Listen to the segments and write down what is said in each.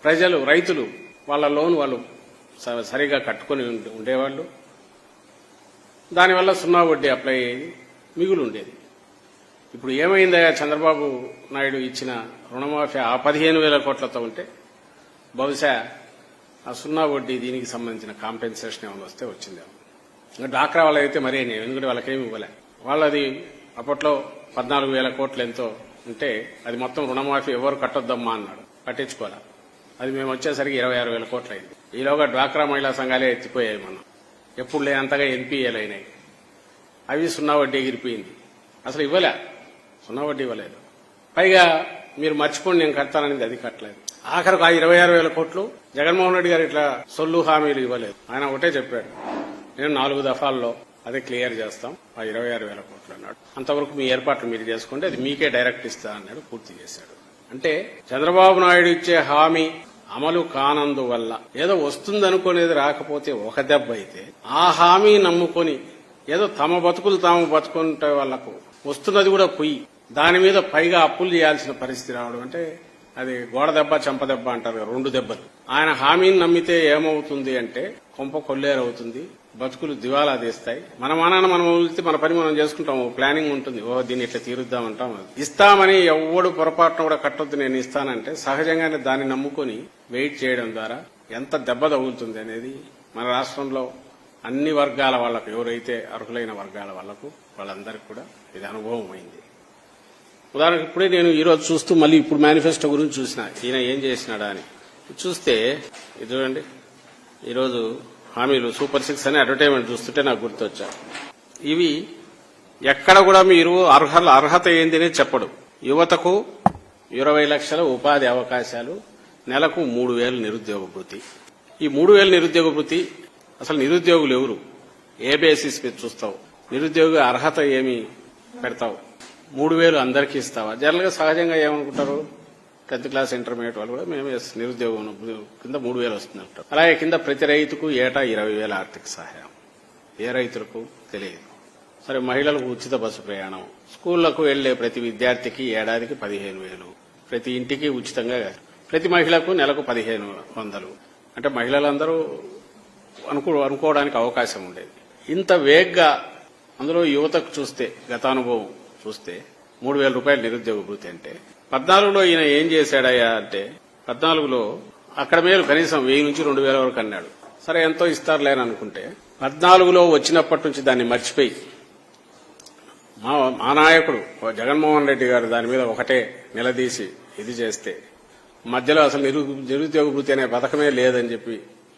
ప్రజలు రైతులు వాళ్ళ లోన్ వాళ్ళు సరిగా కట్టుకొని ఉండేవాళ్ళు. దానివల్ల సున్నా వడ్డీ అప్లై అయ్యేది, మిగులు ఉండేది. ఇప్పుడు ఏమైందా చంద్రబాబు నాయుడు ఇచ్చిన రుణమాఫీ ఆ 15,000 కోట్లతో ఉంటే బహుశా ఆ సున్నా వడ్డీ దీనికి సంబంధించిన కాంపెన్సేషన్ ఏమైనా వస్తే వచ్చిందేమో. ఇంకా డాక్రా వాళ్ళైతే మరీ ఎందుకంటే వాళ్ళకేమి ఇవ్వలే. వాళ్ళది అప్పట్లో 14,000 కోట్లు ఎంతో ఉంటే అది మొత్తం రుణమాఫీ ఎవరు కట్టొద్దమ్మా అన్నాడు, పట్టించుకోలే. అది మేము వచ్చేసరికి 26,000 కోట్లు అయింది. ఈలోగా డ్వాక్రా మహిళా సంఘాలే ఎత్తిపోయాయి. మనం ఎప్పుడు లేనంతగా ఎన్పీఏలు అయినాయి. అవి సున్నా వడ్డీ ఎగిరిపోయింది. అసలు ఇవ్వలే, సున్నా వడ్డీ ఇవ్వలేదు. పైగా మీరు మర్చిపోండి నేను కడతాననేది అది కట్టలేదు. ఆఖరకు ఆ 26,000 కోట్లు జగన్మోహన్ రెడ్డి గారు ఇట్లా సొల్లు హామీలు ఇవ్వలేదు. ఆయన ఒకటే చెప్పాడు, నేను 4 దఫాల్లో అదే క్లియర్ చేస్తాం ఆ 26,000 కోట్లు అన్నాడు. అంతవరకు మీ ఏర్పాట్లు మీరు చేసుకోండి, అది మీకే డైరెక్ట్ ఇస్తా అన్నాడు. పూర్తి చేశాడు. అంటే చంద్రబాబు నాయుడు ఇచ్చే హామీ అమలు కానందువల్ల ఏదో వస్తుందనుకునేది రాకపోతే ఒక దెబ్బ అయితే, ఆ హామీ నమ్ముకొని ఏదో తమ బతుకులు తాము బతుకుంటే వాళ్లకు వస్తున్నది కూడా పొయ్యి, దాని మీద పైగా అప్పులు చేయాల్సిన పరిస్థితి రావడం అంటే అది గోడ దెబ్బ చెంప దెబ్బ అంటారు, 2 దెబ్బలు. ఆయన హామీని నమ్మితే ఏమవుతుంది అంటే కొంప కొల్లేరవుతుంది, బతుకులు దివాలా తీస్తాయి. మన మానాన్ని మనం వదిలితే మన పని మనం చేసుకుంటాం, ప్లానింగ్ ఉంటుంది, దీన్ని ఇట్లా తీరుద్దామంటాం. ఇస్తామని ఎవడు పొరపాటున కూడా కట్టొద్దు నేను ఇస్తానంటే సహజంగానే దాన్ని నమ్ముకొని వెయిట్ చేయడం ద్వారా ఎంత దెబ్బ తగులుతుంది అనేది మన రాష్ట్రంలో అన్ని వర్గాల వాళ్లకు, ఎవరైతే అర్హులైన వర్గాల వాళ్లకు వాళ్ళందరికీ కూడా ఇది అనుభవం అయింది. ఉదాహరణకు ఇప్పుడే నేను ఈరోజు చూస్తూ మళ్ళీ ఇప్పుడు మేనిఫెస్టో గురించి చూసిన, ఈయన ఏం చేసినాడా అని చూస్తే ఇది చూడండి. ఈరోజు హామీలు సూపర్ 6 అనే అడ్వర్టైజ్మెంట్ చూస్తుంటే నాకు గుర్తొచ్చారు. ఇవి ఎక్కడ కూడా మీరు అర్హత ఏందని చెప్పడు. యువతకు 20 లక్షల ఉపాధి అవకాశాలు, నెలకు 3,000 నిరుద్యోగ భృతి. ఈ 3,000 నిరుద్యోగ భృతి అసలు నిరుద్యోగులు ఎవరు, ఏ బేసిస్ మీద చూస్తావు, నిరుద్యోగ అర్హత ఏమి పెడతావు, 3,000 అందరికీ ఇస్తావా? జనరల్ గా సహజంగా ఏమనుకుంటారు, 10th క్లాస్ ఇంటర్మీడియట్ వాళ్ళు కూడా మేము నిరుద్యోగం కింద 3,000 వస్తుందంటారు. అలాగే కింద ప్రతి రైతుకు ఏటా 20,000 ఆర్థిక సహాయం. ఏ రైతులకు తెలియదు. సరే, మహిళలకు ఉచిత బస్సు ప్రయాణం, స్కూళ్లకు వెళ్లే ప్రతి విద్యార్థికి ఏడాదికి 15,000, ప్రతి ఇంటికి ఉచితంగా, ప్రతి మహిళకు నెలకు 1,500. అంటే మహిళలందరూ అనుకోవడానికి అవకాశం ఉండేది. ఇంత వేగ్గా అందులో యువతకు చూస్తే, గతానుభవం చూస్తే 3,000 రూపాయలు నిరుద్యోగ భృతి అంటే 14లో ఈయన ఏం చేశాడయ్యా అంటే 14లో అక్కడ మేలు కనీసం 1,000 నుంచి 2,000 వరకు అన్నాడు. సరే ఎంతో ఇస్తారులే అని అనుకుంటే 14లో వచ్చినప్పటి నుంచి దాన్ని మర్చిపోయి మా నాయకుడు జగన్మోహన్ రెడ్డి గారు దాని మీద ఒకటే నిలదీసి ఇది చేస్తే మధ్యలో అసలు నిరుద్యోగ భృతి అనే పథకమే లేదని చెప్పి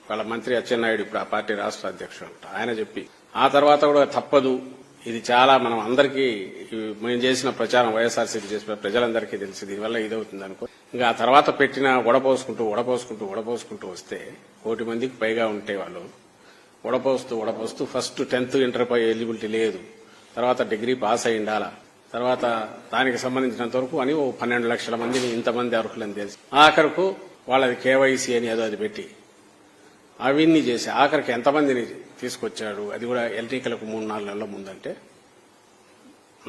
వాళ్ళ మంత్రి అచ్చెన్నాయుడు, ఇప్పుడు ఆ పార్టీ రాష్ట్ర అధ్యక్షుడు, ఆయన చెప్పి ఆ తర్వాత కూడా తప్పదు, ఇది చాలా మనం అందరికీ మేము చేసిన ప్రచారం, వైఎస్ఆర్సీపీ చేసిన ప్రజలందరికీ తెలిసి దీనివల్ల ఇదవుతుంది అనుకో. ఇంకా ఆ తర్వాత పెట్టిన వడపోసుకుంటూ వస్తే 1,000,000 మందికి పైగా ఉంటే వాళ్ళు వడపోస్తూ ఫస్ట్ 10th ఇంటర్ పై ఎలిజిబిలిటీ లేదు, తర్వాత డిగ్రీ పాస్ అయి ఉండాలా, తర్వాత దానికి సంబంధించినంత వరకు అని 12 లక్షల మందిని ఇంతమంది అర్హులని తెలిసి ఆఖరకు వాళ్ళది కేవైసీ అని ఏదో అది పెట్టి అవన్నీ చేసి ఆఖరికి ఎంతమందిని తీసుకొచ్చాడు. అది కూడా ఎన్నికలకు 3-4 నెలల ముందంటే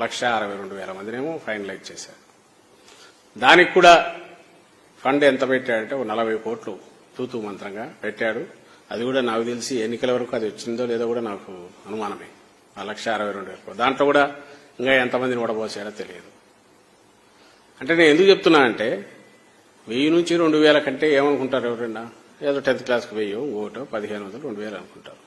1,62,000 మందినేమో ఫైనలైజ్ చేశాడు. దానికి కూడా ఫండ్ ఎంత పెట్టాడంటే 40 కోట్లు తూతూ మంత్రంగా పెట్టాడు. అది కూడా నాకు తెలిసి ఎన్నికల వరకు అది వచ్చిందో లేదో కూడా నాకు అనుమానమే. 1,62,000 దాంట్లో కూడా ఇంకా ఎంతమందిని ఓడబోసాడో తెలియదు. అంటే నేను ఎందుకు చెప్తున్నానంటే 1,000 నుంచి 2,000 కంటే ఏమనుకుంటారు ఎవరైనా, ఏదో 10th క్లాస్కి 1,000, 1,500, 2,000 అనుకుంటారు.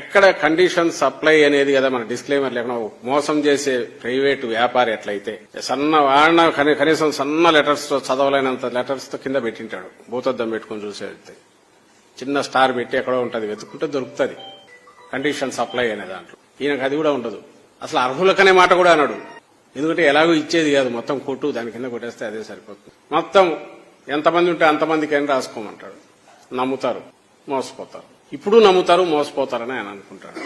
ఎక్కడ కండిషన్స్ అప్లై అనేది కదా మన డిస్క్లైమర్ లేకుండా మోసం చేసే ప్రైవేటు వ్యాపారి ఎట్లయితే వాడిన కనీసం సన్న లెటర్స్ తో చదవలేనంత లెటర్స్ తో కింద పెట్టింటాడు, భూతద్దం పెట్టుకుని చూసేది చిన్న స్టార్ పెట్టి ఎక్కడో ఉంటుంది, వెతుక్కుంటే దొరుకుతుంది కండిషన్స్ అప్లై అనే దాంట్లో. ఈయనకు అది కూడా ఉండదు. అసలు అర్హులకనే మాట కూడా అన్నాడు. ఎందుకంటే ఎలాగో ఇచ్చేది కాదు, మొత్తం కొట్టు దాని కింద కొట్టేస్తే అదే సరిపోతుంది. మొత్తం ఎంతమంది ఉంటే అంతమందికి అని రాసుకోమంటాడు. నమ్ముతారు, మోసపోతారు. ఇప్పుడు నమ్ముతారు, మోసపోతారని ఆయన అనుకుంటాడు.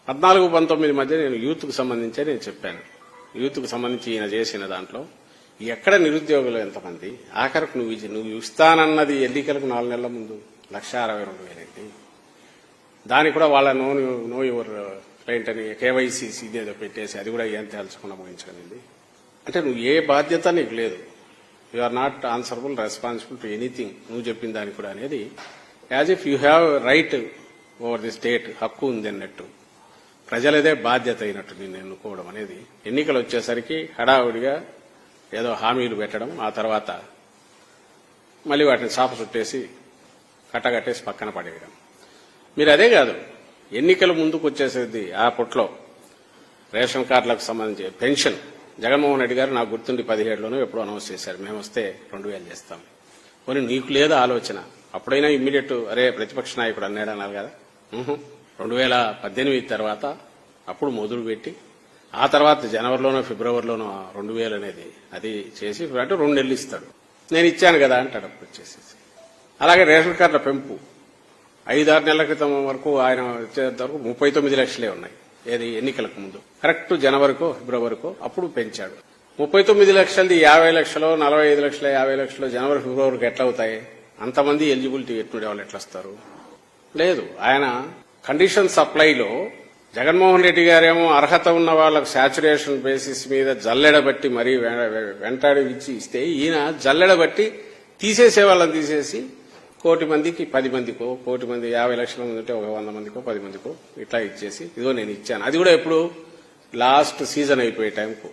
14-19 మధ్య నేను యూత్ కు సంబంధించే నేను చెప్పాను. యూత్ కు సంబంధించి ఈయన చేసిన దాంట్లో ఎక్కడ నిరుద్యోగులు ఎంతమంది, ఆఖరకు నువ్వు ఇస్తానన్నది ఎన్నికలకు 4 నెలల ముందు 1,62,000 దానికి కూడా వాళ్ళ నో యువర్ క్లయింట్ అని కేవైసీ ఏదో పెట్టేసి అది కూడా ఏం తేల్చకుండా ముగించగలిగింది. అంటే నువ్వు ఏ బాధ్యత నీకు లేదు, you are not answerable responsible to anything, నువ్వు చెప్పిన దానికి కూడా అనేది as if you have right over the state, హక్కు ఉంది అన్నట్టు, ప్రజలదే బాధ్యత అయినట్టు నిన్ను ఎన్నుకోవడం అనేది. ఎన్నికలు వచ్చేసరికి హడావుడిగా ఏదో హామీలు పెట్టడం, ఆ తర్వాత మళ్ళీ వాటిని చాప చుట్టేసి కట్టగట్టేసి పక్కన పడేయడం. మీరు అదే కాదు, ఎన్నికలు ముందుకు వచ్చేసేది ఆ పుట్లో రేషన్ కార్డులకు సంబంధించి పెన్షన్ జగన్మోహన్ రెడ్డి గారు నాకు గుర్తుండి 17లోనూ ఎప్పుడో అనౌన్స్ చేశారు, మేము వస్తే 2000 చేస్తాం. పోనీ నీకు లేదా ఆలోచన, అప్పుడైనా ఇమ్మీడియట్ అరే ప్రతిపక్ష నాయకుడు అన్నాడు అన్నారు కదా. 2018 తర్వాత అప్పుడు మొదలు పెట్టి ఆ తర్వాత జనవరిలోనో ఫిబ్రవరిలోనో 2000 అనేది అది చేసి అంటే 2 నెలలు ఇస్తాడు. నేను ఇచ్చాను కదా అంటాడు అప్పుడు వచ్చేసేసి. అలాగే రేషన్ కార్డుల పెంపు 5-6 నెలల క్రితం వరకు ఆయన వచ్చేంత వరకు 39 లక్షలే ఉన్నాయి. ఏది ఎన్నికలకు ముందు కరెక్ట్ జనవరికో ఫిబ్రవరికో అప్పుడు పెంచాడు. 39 లక్షలది 50 లక్షలు 45 లక్షలు 50 లక్షలు జనవరి ఫిబ్రవరికి ఎట్లా అవుతాయి? అంతమంది ఎలిజిబిలిటీ ఎట్టుండే వాళ్ళు ఎట్లా వస్తారు? లేదు, ఆయన కండిషన్ సప్లైలో జగన్మోహన్ రెడ్డి గారేమో అర్హత ఉన్న వాళ్ళకు శాచురేషన్ బేసిస్ మీద జల్లెడబట్టి మరీ వెంటాడి ఇస్తే ఈయన జల్లెడబట్టి తీసేసే వాళ్ళని తీసేసి 1,000,000 మందికి 10 మందికో, 1,000,000 మంది 50 లక్షల మంది ఉంటే 100 మందికో 10 మందికో ఇట్లా ఇచ్చేసి ఇదిగో నేను ఇచ్చాను. అది కూడా ఎప్పుడు లాస్ట్ సీజన్ అయిపోయే టైంకు.